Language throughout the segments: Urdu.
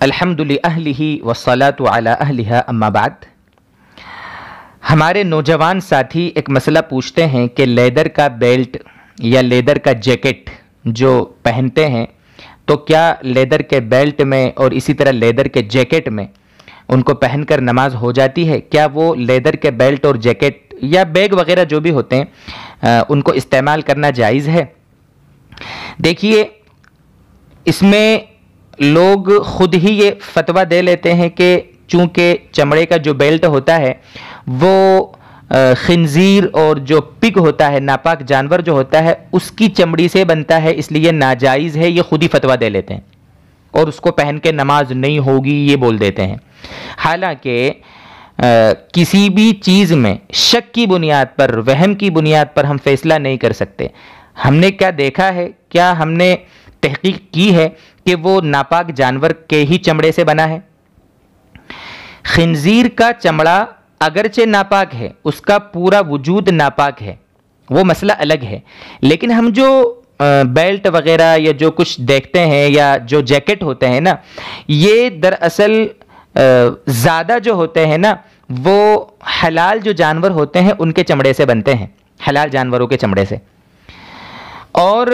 الحمد لأہلہ والصلاة علی اہلہا اما بعد۔ ہمارے نوجوان ساتھی ایک مسئلہ پوچھتے ہیں کہ لیدر کا بیلٹ یا لیدر کا جیکٹ جو پہنتے ہیں تو کیا لیدر کے بیلٹ میں اور اسی طرح لیدر کے جیکٹ میں ان کو پہن کر نماز ہو جاتی ہے؟ کیا وہ لیدر کے بیلٹ اور جیکٹ یا بیگ وغیرہ جو بھی ہوتے ہیں ان کو استعمال کرنا جائز ہے؟ دیکھیے، اس میں لوگ خود ہی یہ فتویٰ دے لیتے ہیں کہ چونکہ چمڑے کا جو بیلٹ ہوتا ہے وہ خنزیر اور جو پگ ہوتا ہے، ناپاک جانور جو ہوتا ہے، اس کی چمڑی سے بنتا ہے، اس لیے ناجائز ہے، یہ خود ہی فتویٰ دے لیتے ہیں اور اس کو پہن کے نماز نہیں ہوگی یہ بول دیتے ہیں۔ حالانکہ کسی بھی چیز میں شک کی بنیاد پر، وہم کی بنیاد پر ہم فیصلہ نہیں کر سکتے۔ ہم نے کیا دیکھا ہے، کیا ہم نے تحقیق کی ہے کہ وہ ناپاک جانور کے ہی چمڑے سے بنا ہے؟ خنزیر کا چمڑا اگرچہ ناپاک ہے، اس کا پورا وجود ناپاک ہے، وہ مسئلہ الگ ہے، لیکن ہم جو بیلٹ وغیرہ یا جو کچھ دیکھتے ہیں یا جو جیکٹ ہوتے ہیں نا، یہ دراصل زیادہ جو ہوتے ہیں نا وہ حلال جو جانور ہوتے ہیں ان کے چمڑے سے بنتے ہیں، حلال جانوروں کے چمڑے سے۔ اور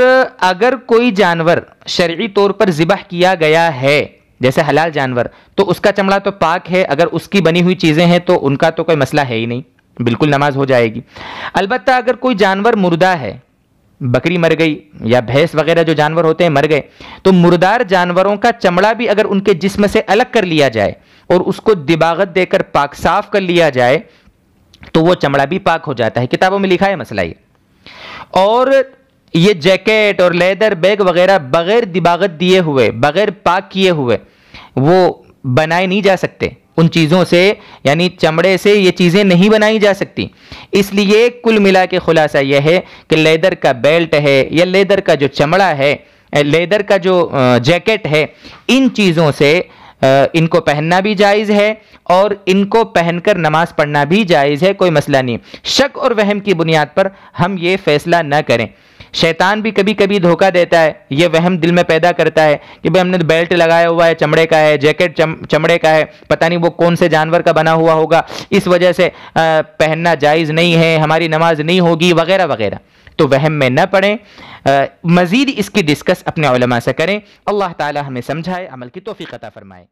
اگر کوئی جانور شرعی طور پر ذبح کیا گیا ہے جیسے حلال جانور، تو اس کا چمڑا تو پاک ہے، اگر اس کی بنی ہوئی چیزیں ہیں تو ان کا تو کوئی مسئلہ ہے ہی نہیں، بالکل نماز ہو جائے گی۔ البتہ اگر کوئی جانور مردہ ہے، بکری مر گئی یا بھینس وغیرہ جو جانور ہوتے ہیں مر گئے، تو مردار جانوروں کا چمڑا بھی اگر ان کے جسم سے الگ کر لیا جائے اور اس کو دباغت دے کر پاک صاف کر لیا جائے تو وہ چمڑا بھی پاک ہو جاتا ہے، کتابوں میں لکھا ہے مسئلہ یہ۔ اور یہ جیکٹ اور لیدر بیگ وغیرہ بغیر دباغت دیے ہوئے، بغیر پاک کیے ہوئے وہ بنائے نہیں جا سکتے، ان چیزوں سے یعنی چمڑے سے یہ چیزیں نہیں بنائی جا سکتی۔ اس لیے کل ملا کے خلاصہ یہ ہے کہ لیدر کا بیلٹ ہے یا لیدر کا جو چمڑا ہے، لیدر کا جو جیکٹ ہے، ان چیزوں سے ان کو پہننا بھی جائز ہے اور ان کو پہن کر نماز پڑھنا بھی جائز ہے، کوئی مسئلہ نہیں۔ شک اور وہم کی بنیاد پر ہم یہ فیصلہ نہ کریں۔ شیطان بھی کبھی کبھی دھوکہ دیتا ہے، یہ وہم دل میں پیدا کرتا ہے کہ بھئی ہم نے بیلٹ لگایا ہوا ہے، چمڑے کا ہے، جیکٹ چمڑے کا ہے، پتہ نہیں وہ کون سے جانور کا بنا ہوا ہوگا، اس وجہ سے پہننا جائز نہیں ہے، ہماری نماز نہیں ہوگی وغیرہ وغیرہ۔ تو وہم میں نہ پڑیں، مزید اس کی ڈسکس اپنے علماء سے کریں۔ اللہ تعالی ہمیں سمجھائے، عمل کی توفیق عطا فرمائے۔